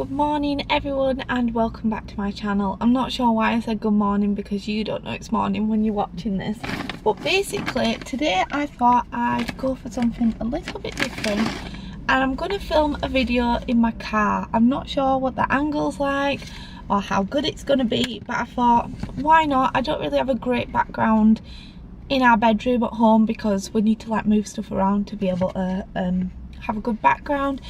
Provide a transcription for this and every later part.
Good morning everyone and welcome back to my channel. I'm not sure why I said good morning because you don't know it's morning when you're watching this, but basically today I thought I'd go for something a little bit different and I'm going to film a video in my car. I'm not sure what the angle's like or how good it's going to be, but I thought why not. I don't really have a great background in our bedroom at home because we need to like move stuff around to be able to have a good background.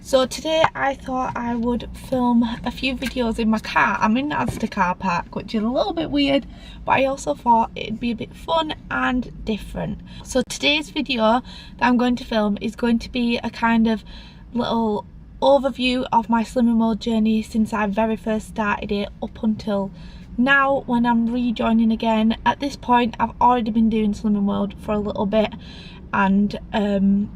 So today I thought I would film a few videos in my car. I'm in the Asda car park, which is a little bit weird, but I also thought it'd be a bit fun and different. So today's video that I'm going to film is going to be a kind of little overview of my Slimming World journey since I very first started it up until now when I'm rejoining again. At this point I've already been doing Slimming World for a little bit and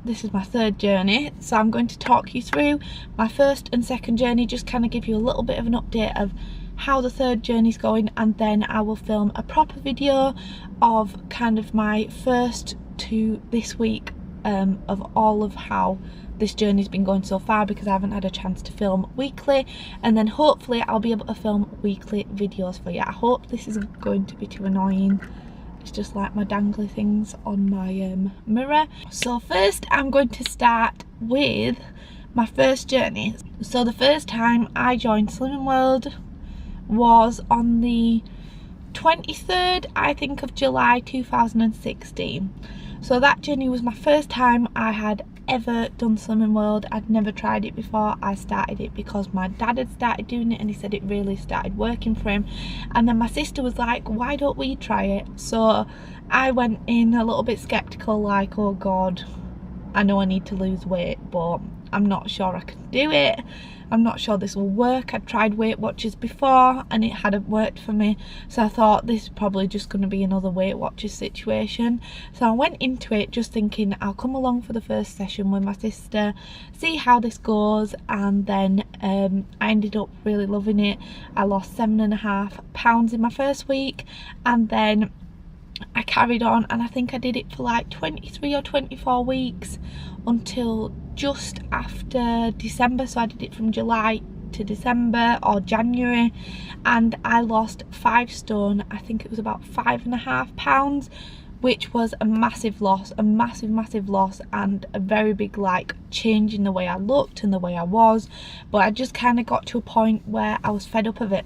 this is my third journey, so I'm going to talk you through my first and second journey, just kind of give you a little bit of an update of how the third journey's going, and then I will film a proper video of kind of my first to this week of all of how this journey's been going so far, because I haven't had a chance to film weekly, and then hopefully I'll be able to film weekly videos for you. I hope this isn't going to be too annoying. It's just like my dangly things on my mirror. So first I'm going to start with my first journey. So the first time I joined Slimming World was on the 23rd, I think, of July 2016. So that journey was my first time I had ever done Slimming World. I'd never tried it before. I started it because my dad had started doing it and he said it really started working for him, and then my sister was like, why don't we try it? So I went in a little bit skeptical, like, oh god, I know I need to lose weight but I'm not sure I can do it. I'm not sure this will work. I'd tried Weight Watchers before and it hadn't worked for me, so I thought this is probably just going to be another Weight Watchers situation. So I went into it just thinking I'll come along for the first session with my sister, see how this goes, and then I ended up really loving it. I lost 7.5 pounds in my first week, and then I carried on, and I think I did it for like 23 or 24 weeks until just after December. So I did it from July to December or January, and I lost 5 stone. I think it was about 5.5 pounds, which was a massive loss, a massive loss, and a very big like change in the way I looked and the way I was. But I just kind of got to a point where I was fed up of it.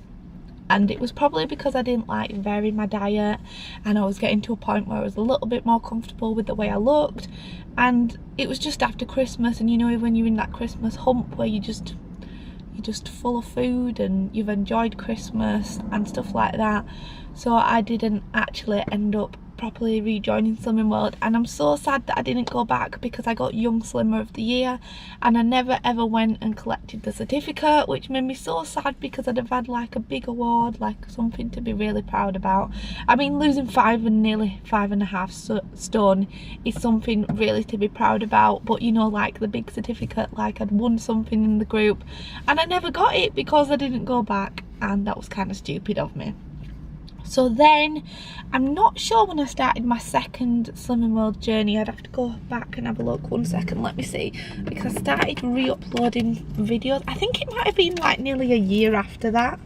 And it was probably because I didn't like vary my diet, and I was getting to a point where I was a little bit more comfortable with the way I looked. And it was just after Christmas, and you know when you're in that Christmas hump where you're just full of food and you've enjoyed Christmas and stuff like that. So I didn't actually end up properly rejoining Slimming World, and I'm so sad that I didn't go back because I got Young Slimmer of the Year and I never ever went and collected the certificate, which made me so sad because I'd have had like a big award, like something to be really proud about. I mean, losing 5 and nearly 5.5 stone is something really to be proud about, but you know, like the big certificate, like I'd won something in the group and I never got it because I didn't go back, and that was kind of stupid of me. So then, I'm not sure when I started my second Slimming World journey. I'd have to go back and have a look. 1 second, let me see. Because I started re-uploading videos. I think it might have been like nearly a year after that.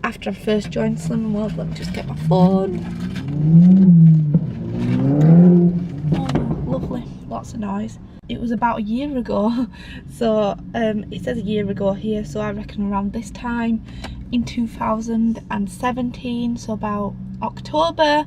After I first joined Slimming World. Let me just get my phone. Oh, lovely. Lots of noise. It was about a year ago. So, it says a year ago here. So I reckon around this time in 2017, so about October,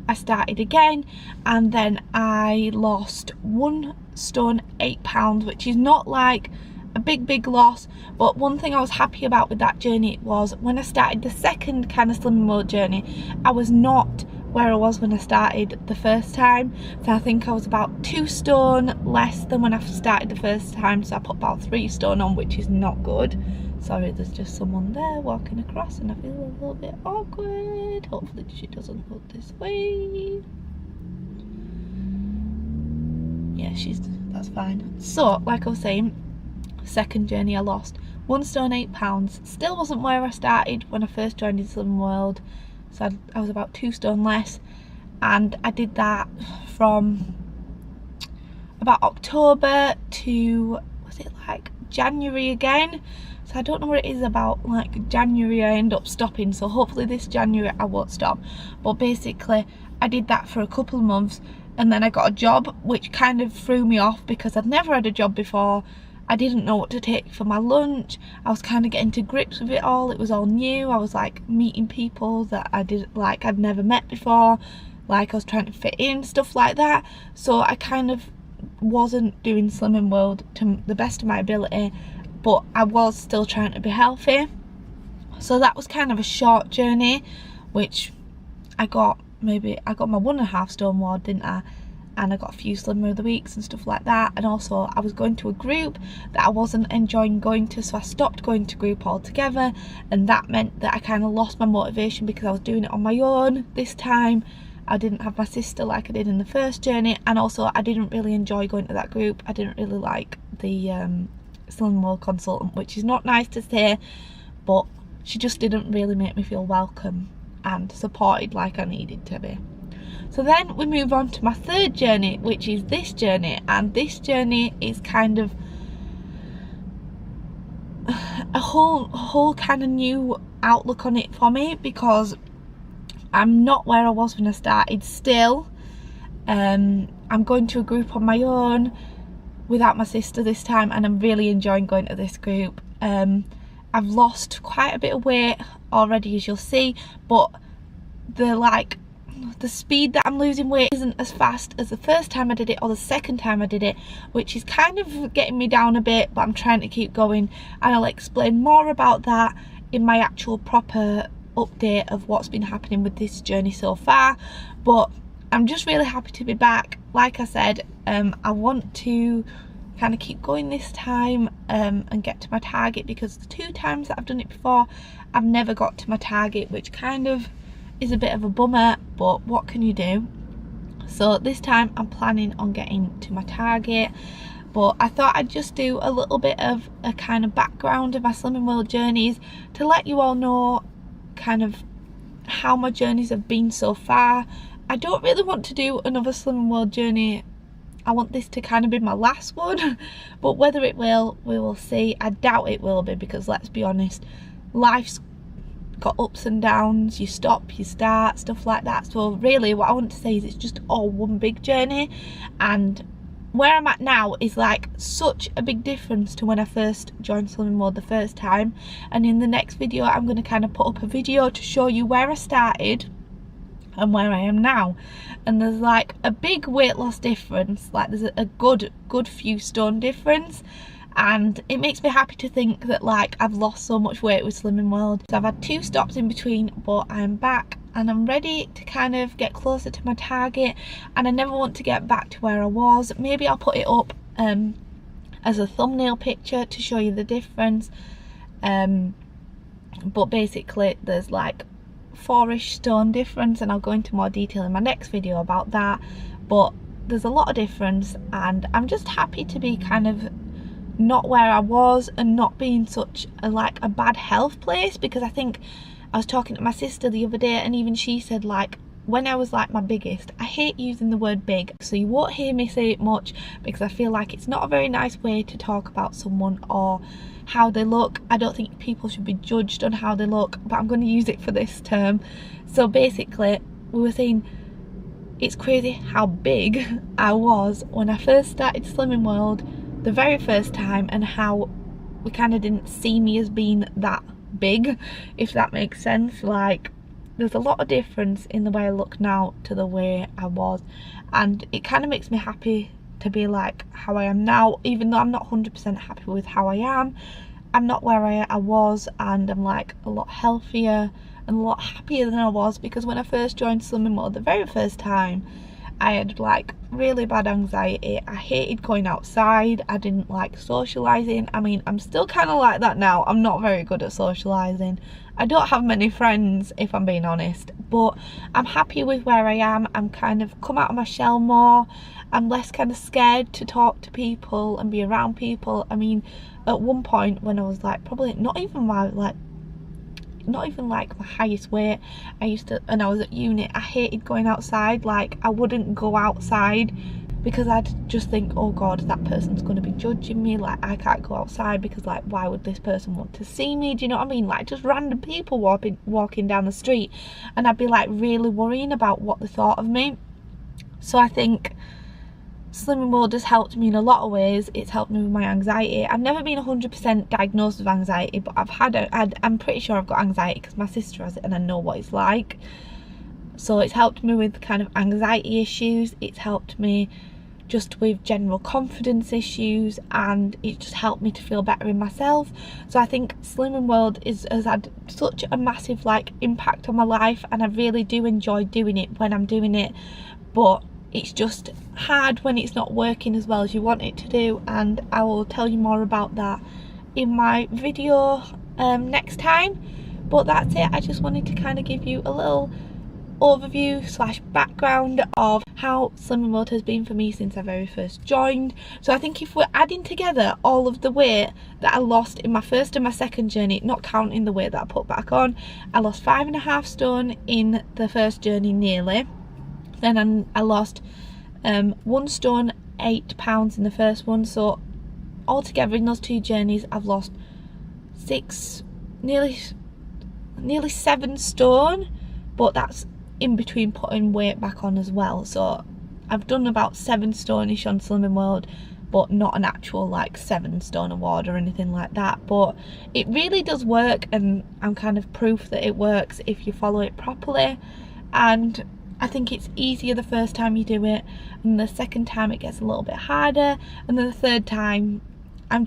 I started again, and then I lost 1 stone 8 pounds, which is not like a big loss. But one thing I was happy about with that journey was when I started the second kind of Slimming World journey, I was not where I was when I started the first time. So I think I was about 2 stone less than when I started the first time, so I put about 3 stone on, which is not good. Sorry, there's just someone there walking across and I feel a little bit awkward. Hopefully she doesn't look this way. Yeah, that's fine. So, like I was saying, second journey I lost 1 stone 8 pounds. Still wasn't where I started when I first joined in Slimming World. So I was about 2 stone less. And I did that from about October to was it like January again, so I don't know what it is about like January I end up stopping, so hopefully this January I won't stop. But basically I did that for a couple of months, and then I got a job, which kind of threw me off because I'd never had a job before. I didn't know what to take for my lunch. I was kind of getting to grips with it all. It was all new. I was like meeting people that I'd never met before, like I was trying to fit in, stuff like that. So I kind of wasn't doing Slimming World to the best of my ability, but I was still trying to be healthy. So that was kind of a short journey, which I got my 1.5 stone ward, didn't I? And I got a few Slimmer of the Weeks and stuff like that. And also I was going to a group that I wasn't enjoying going to, so I stopped going to group altogether, and that meant that I kind of lost my motivation because I was doing it on my own this time. I didn't have my sister like I did in the first journey, and also I didn't really enjoy going to that group. I didn't really like the Slimming World consultant, which is not nice to say, but she just didn't really make me feel welcome and supported like I needed to be. So then we move on to my third journey, which is this journey, and this journey is kind of a whole kind of new outlook on it for me, because I'm not where I was when I started still. I'm going to a group on my own without my sister this time, and I'm really enjoying going to this group. I've lost quite a bit of weight already, as you'll see, but the speed that I'm losing weight isn't as fast as the first time I did it or the second time I did it, which is kind of getting me down a bit, but I'm trying to keep going, and I'll explain more about that in my actual proper update of what's been happening with this journey so far. But I'm just really happy to be back. Like I said, I want to kind of keep going this time and get to my target, because the 2 times that I've done it before I've never got to my target, which kind of is a bit of a bummer, but what can you do? So this time I'm planning on getting to my target, but I thought I'd just do a little bit of a kind of background of my Slimming World journeys to let you all know kind of how my journeys have been so far. I don't really want to do another Slimming World journey. I want this to kind of be my last one, but whether it will, we will see. I doubt it will be, because let's be honest, life's got ups and downs, you stop, you start, stuff like that. So really what I want to say is it's just all one big journey, and where I'm at now is like such a big difference to when I first joined Slimming World the first time. And in the next video I'm going to kind of put up a video to show you where I started and where I am now, and there's like a big weight loss difference, like there's a good few stone difference. And it makes me happy to think that like I've lost so much weight with Slimming World. So I've had 2 stops in between, but I'm back and I'm ready to kind of get closer to my target, and I never want to get back to where I was. Maybe I'll put it up as a thumbnail picture to show you the difference, but basically there's like 4-ish stone difference, and I'll go into more detail in my next video about that. But there's a lot of difference, and I'm just happy to be kind of not where I was and not being such a bad health place, because I think I was talking to my sister the other day, and even she said like when I was like my biggest, I hate using the word big, so you won't hear me say it much because I feel like it's not a very nice way to talk about someone or how they look. I don't think people should be judged on how they look, but I'm going to use it for this term. So basically we were saying it's crazy how big I was when I first started Slimming World the very first time, and how we kind of didn't see me as being that big, if that makes sense. Like there's a lot of difference in the way I look now to the way I was, and it kind of makes me happy to be like how I am now, even though I'm not 100% happy with how I am. I'm not where I was, and I'm like a lot healthier and a lot happier than I was, because when I first joined Slimming World the very first time, I had like really bad anxiety. I hated going outside. I didn't like socialising. I mean, I'm still kind of like that now. I'm not very good at socialising. I don't have many friends, if I'm being honest, but I'm happy with where I am. I'm kind of come out of my shell more. I'm less kind of scared to talk to people and be around people. I mean, at one point when I was like probably not even my highest weight, I used to, and I was at uni, I hated going outside. Like I wouldn't go outside because I'd just think, oh god, that person's going to be judging me, like I can't go outside because like why would this person want to see me, do you know what I mean, like just random people walking down the street, and I'd be like really worrying about what they thought of me. So I think Slimming World has helped me in a lot of ways. It's helped me with my anxiety. I've never been 100% diagnosed with anxiety, but I'm pretty sure I've got anxiety because my sister has it and I know what it's like. So it's helped me with kind of anxiety issues, it's helped me just with general confidence issues, and it just helped me to feel better in myself. So I think Slimming World has had such a massive like impact on my life, and I really do enjoy doing it when I'm doing it, but it's just hard when it's not working as well as you want it to do, and I will tell you more about that in my video next time. But that's it, I just wanted to kind of give you a little overview slash background of how Slimming World has been for me since I very first joined. So I think if we're adding together all of the weight that I lost in my first and my second journey, not counting the weight that I put back on, I lost 5.5 stone in the first journey nearly. Then I lost 1 stone 8 pounds in the first one. So altogether in those 2 journeys I've lost nearly 7 stone, but that's in between putting weight back on as well. So I've done about 7 stone-ish on Slimming World, but not an actual like 7 stone award or anything like that. But it really does work, and I'm kind of proof that it works if you follow it properly. And I think it's easier the first time you do it, and the second time it gets a little bit harder, and then the third time I'm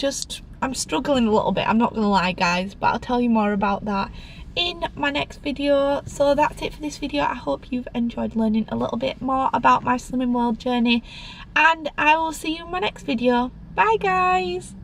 struggling a little bit, I'm not gonna lie guys, but I'll tell you more about that in my next video. So that's it for this video. I hope you've enjoyed learning a little bit more about my Slimming World journey, and I will see you in my next video. Bye guys.